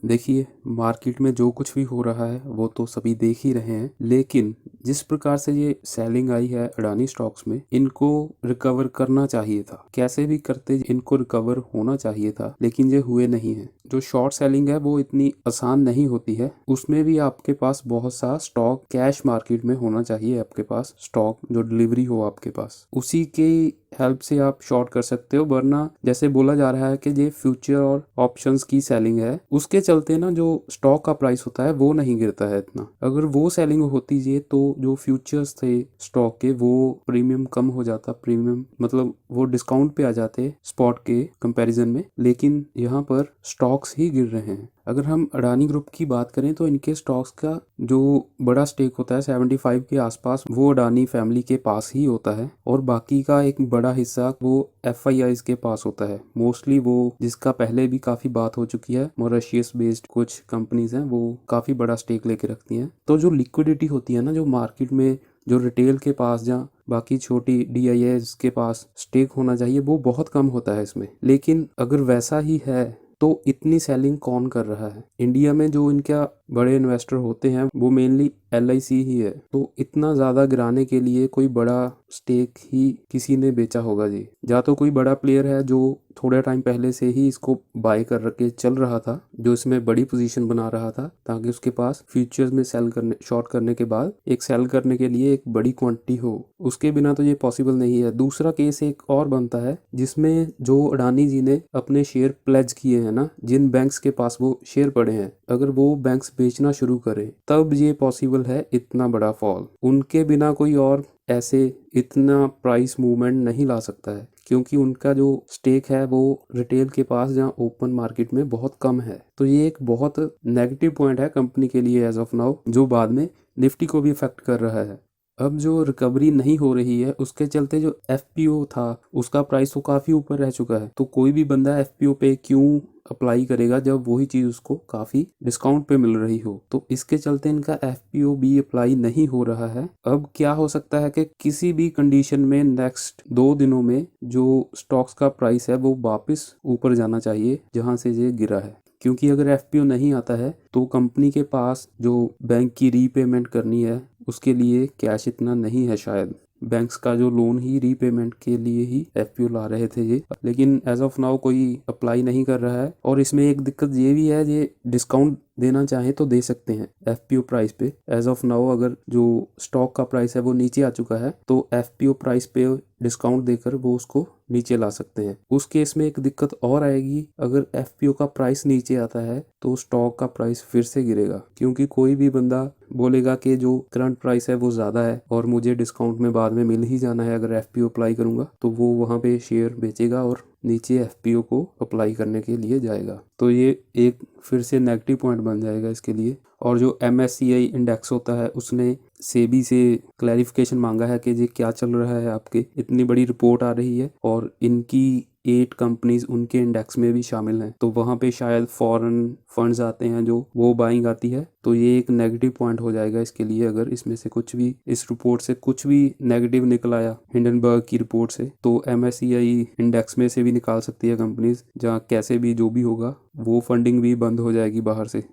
देखिए, मार्केट में जो कुछ भी हो रहा है वो तो सभी देख ही रहे हैं, लेकिन जिस प्रकार से ये सेलिंग आई है अडानी स्टॉक्स में, इनको रिकवर करना चाहिए था। कैसे भी करते इनको रिकवर होना चाहिए था, लेकिन ये हुए नहीं है। जो शॉर्ट सेलिंग है वो इतनी आसान नहीं होती है, उसमें भी आपके पास बहुत सा स्टॉक कैश मार्केट में होना चाहिए। आपके पास स्टॉक जो डिलीवरी हो आपके पास, उसी के हेल्प से आप शॉर्ट कर सकते हो। वरना जैसे बोला जा रहा है कि ये फ्यूचर और ऑप्शंस की सेलिंग है, उसके चलते ना जो स्टॉक का प्राइस होता है वो नहीं गिरता है इतना। अगर वो सेलिंग होती है तो जो फ्यूचर्स थे स्टॉक के वो प्रीमियम कम हो जाता, प्रीमियम मतलब वो डिस्काउंट पे आ जाते स्पॉट के कंपैरिजन में, लेकिन यहाँ पर स्टॉक्स ही गिर रहे हैं। अगर हम अडानी ग्रुप की बात करें तो इनके स्टॉक्स का जो बड़ा स्टेक होता है 75 के आसपास, वो अडानी फैमिली के पास ही होता है, और बाकी का एक बड़ा हिस्सा वो FIIs के पास होता है। मोस्टली वो, जिसका पहले भी काफी बात हो चुकी है, मॉरिशस बेस्ड कुछ कंपनीज हैं, वो काफी बड़ा स्टेक लेके रखती हैं। तो जो लिक्विडिटी होती है ना, जो मार्केट में जो रिटेल के पास या बाकी छोटी DIIs के पास स्टेक होना चाहिए, वो बहुत कम होता है इसमें। लेकिन अगर वैसा ही है तो इतनी सेलिंग कौन कर रहा है? इंडिया में जो इनका बड़े इन्वेस्टर होते हैं वो मेनली LIC ही है। तो इतना ज़्यादा गिराने के लिए कोई बड़ा स्टेक ही किसी ने बेचा होगा जी। या तो कोई बड़ा प्लेयर है जो थोड़ा टाइम पहले से ही इसको बाय कर रखे चल रहा था, जो इसमें बड़ी पोजीशन बना रहा था, ताकि उसके पास फ्यूचर्स में सेल करने, शॉर्ट करने के बाद एक सेल करने के लिए एक बड़ी क्वांटिटी हो। उसके बिना तो ये पॉसिबल नहीं है। दूसरा केस एक और बनता है जिसमें जो अडानी जी ने अपने शेयर प्लेज किए हैं ना, जिन बैंक्स के पास वो शेयर पड़े हैं, अगर वो बैंक्स बेचना शुरू करें तब ये पॉसिबल है इतना बड़ा फॉल। उनके बिना कोई और ऐसे इतना प्राइस मूवमेंट नहीं ला सकता है, क्योंकि उनका जो स्टेक है वो रिटेल के पास या ओपन मार्केट में बहुत कम है। तो ये एक बहुत नेगेटिव पॉइंट है कंपनी के लिए एज ऑफ नाउ, जो बाद में निफ्टी को भी इफेक्ट कर रहा है। अब जो रिकवरी नहीं हो रही है उसके चलते जो FPO था उसका प्राइस तो काफ़ी ऊपर रह चुका है। तो कोई भी बंदा FPO पे क्यों अप्लाई करेगा जब वही चीज़ उसको काफ़ी डिस्काउंट पे मिल रही हो? तो इसके चलते इनका FPO भी अप्लाई नहीं हो रहा है। अब क्या हो सकता है कि किसी भी कंडीशन में नेक्स्ट 2 दिनों में जो स्टॉक्स का प्राइस है वो वापस ऊपर जाना चाहिए जहाँ से ये गिरा है। क्योंकि अगर FPO नहीं आता है तो कंपनी के पास जो बैंक की रीपेमेंट करनी है उसके लिए कैश इतना नहीं है शायद। बैंक्स का जो लोन ही रीपेमेंट के लिए ही FPO ला रहे थे ये, लेकिन एज ऑफ नाउ कोई अप्लाई नहीं कर रहा है। और इसमें एक दिक्कत ये भी है, ये डिस्काउंट देना चाहे तो दे सकते हैं FPO प्राइस पे। एज ऑफ नाउ अगर जो स्टॉक का प्राइस है वो नीचे आ चुका है तो FPO प्राइस पे डिस्काउंट देकर वो उसको नीचे ला सकते हैं। उस केस में एक दिक्कत और आएगी, अगर FPO का प्राइस नीचे आता है तो स्टॉक का प्राइस फिर से गिरेगा, क्योंकि कोई भी बंदा बोलेगा कि जो करंट प्राइस है वो ज़्यादा है और मुझे डिस्काउंट में बाद में मिल ही जाना है अगर FPO अप्लाई करूंगा, तो वो वहाँ पे शेयर बेचेगा और नीचे FPO को अप्लाई करने के लिए जाएगा। तो ये एक फिर से नेगेटिव पॉइंट बन जाएगा इसके लिए। और जो MSCI इंडेक्स होता है उसने सेबी से क्लैरिफिकेशन मांगा है कि ये क्या चल रहा है, आपके इतनी बड़ी रिपोर्ट आ रही है और इनकी 8 कंपनीज उनके इंडेक्स में भी शामिल हैं, तो वहाँ पे शायद फॉरेन फंड्स आते हैं जो वो बाइंग आती है। तो ये एक नेगेटिव पॉइंट हो जाएगा इसके लिए। अगर इसमें से कुछ भी, इस रिपोर्ट से कुछ भी नेगेटिव निकल आया हिंडनबर्ग की रिपोर्ट से, तो MSCI इंडेक्स में से भी निकाल सकती है कंपनीज, जहाँ कैसे भी जो भी होगा वो फंडिंग भी बंद हो जाएगी बाहर से।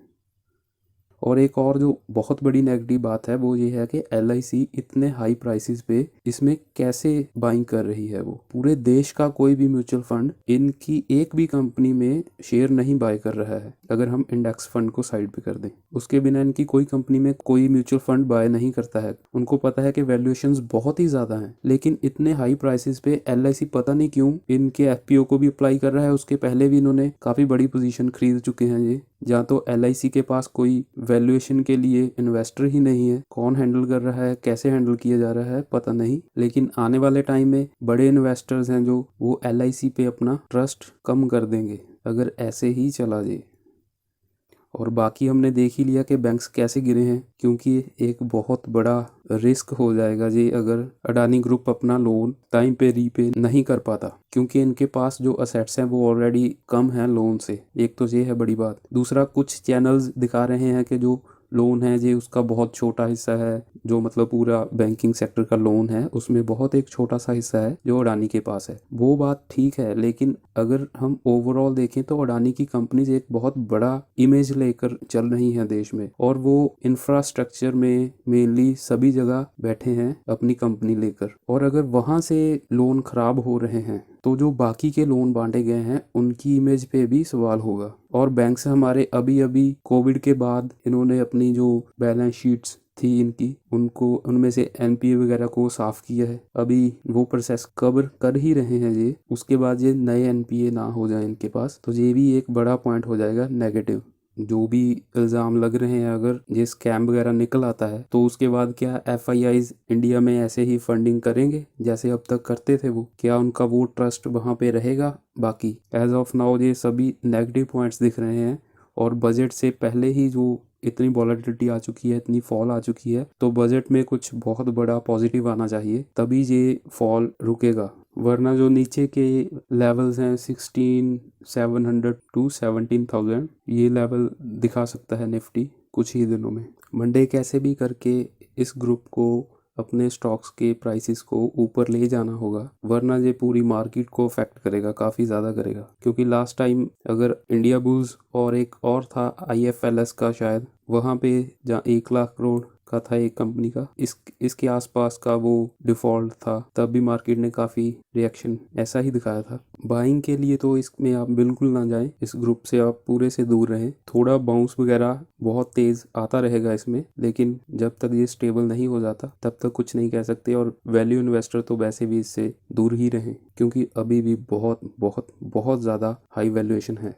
और एक और जो बहुत बड़ी नेगेटिव बात है वो ये है कि LIC इतने हाई प्राइसेस पे इसमें कैसे बाइंग कर रही है। वो पूरे देश का कोई भी म्यूचुअल फंड इनकी एक भी कंपनी में शेयर नहीं बाय कर रहा है। अगर हम इंडेक्स फंड को साइड पे कर दें, उसके बिना इनकी कोई कंपनी में कोई म्यूचुअल फंड बाय नहीं करता है। उनको पता है कि वैल्यूएशंस बहुत ही ज़्यादा हैं, लेकिन इतने हाई प्राइसेस पे LIC पता नहीं क्यों इनके FPO को भी अप्लाई कर रहा है। उसके पहले भी इन्होंने काफ़ी बड़ी पोजीशन खरीद चुके हैं ये। या तो LIC के पास कोई वैल्यूएशन के लिए इन्वेस्टर ही नहीं है, कौन हैंडल कर रहा है, कैसे हैंडल किया जा रहा है पता नहीं। लेकिन आने वाले टाइम में बड़े इन्वेस्टर्स हैं जो वो LIC पे अपना ट्रस्ट कम कर देंगे अगर ऐसे ही चला जाए। और बाकी हमने देख ही लिया कि बैंक्स कैसे गिरे हैं, क्योंकि एक बहुत बड़ा रिस्क हो जाएगा जी अगर अडानी ग्रुप अपना लोन टाइम पे रीपे नहीं कर पाता, क्योंकि इनके पास जो असेट्स हैं वो ऑलरेडी कम हैं लोन से। एक तो ये है बड़ी बात। दूसरा, कुछ चैनल्स दिखा रहे हैं कि जो लोन है जी उसका बहुत छोटा हिस्सा है, जो मतलब पूरा बैंकिंग सेक्टर का लोन है उसमें बहुत एक छोटा सा हिस्सा है जो अडानी के पास है। वो बात ठीक है, लेकिन अगर हम ओवरऑल देखें तो अडानी की कंपनीज एक बहुत बड़ा इमेज लेकर चल रही हैं देश में, और वो इंफ्रास्ट्रक्चर में मेनली सभी जगह बैठे हैं अपनी कंपनी लेकर। और अगर वहां से लोन खराब हो रहे हैं तो जो बाकी के लोन बांटे गए हैं उनकी इमेज पे भी सवाल होगा। और बैंक से हमारे अभी अभी कोविड के बाद इन्होंने अपनी जो बैलेंस शीट्स थी इनकी, उनको उनमें से एनपीए वगैरह को साफ किया है। अभी वो प्रोसेस कवर कर ही रहे हैं ये, उसके बाद ये नए एनपीए ना हो जाए इनके पास, तो ये भी एक बड़ा पॉइंट हो जाएगा नेगेटिव। जो भी इल्ज़ाम लग रहे हैं, अगर ये स्कैम वगैरह निकल आता है तो उसके बाद क्या एफआईआईज इंडिया में ऐसे ही फंडिंग करेंगे जैसे अब तक करते थे? वो क्या उनका वो ट्रस्ट वहाँ पे रहेगा? बाकी एज ऑफ नाउ ये सभी नेगेटिव पॉइंट्स दिख रहे हैं, और बजट से पहले ही जो इतनी वॉलेटिलिटी आ चुकी है, इतनी फॉल आ चुकी है, तो बजट में कुछ बहुत बड़ा पॉजिटिव आना चाहिए तभी ये फॉल रुकेगा। वरना जो नीचे के लेवल्स हैं 16,700 टू 17,000, ये लेवल दिखा सकता है निफ्टी कुछ ही दिनों में। मंडे कैसे भी करके इस ग्रुप को अपने स्टॉक्स के प्राइसेस को ऊपर ले जाना होगा, वरना ये पूरी मार्केट को अफेक्ट करेगा, काफ़ी ज़्यादा करेगा। क्योंकि लास्ट टाइम अगर इंडिया बुल्स और एक और था आईएफएलएस का शायद, वहाँ पे जहाँ 1 लाख करोड़ का था एक कंपनी का, इसके आसपास का वो डिफॉल्ट था, तब भी मार्केट ने काफ़ी रिएक्शन ऐसा ही दिखाया था। बाइंग के लिए तो इसमें आप बिल्कुल ना जाएं, इस ग्रुप से आप पूरे से दूर रहें। थोड़ा बाउंस वगैरह बहुत तेज़ आता रहेगा इसमें, लेकिन जब तक ये स्टेबल नहीं हो जाता तब तक कुछ नहीं कह सकते। और वैल्यू इन्वेस्टर तो वैसे भी इससे दूर ही रहें, क्योंकि अभी भी बहुत बहुत बहुत ज़्यादा हाई वैल्यूएशन है।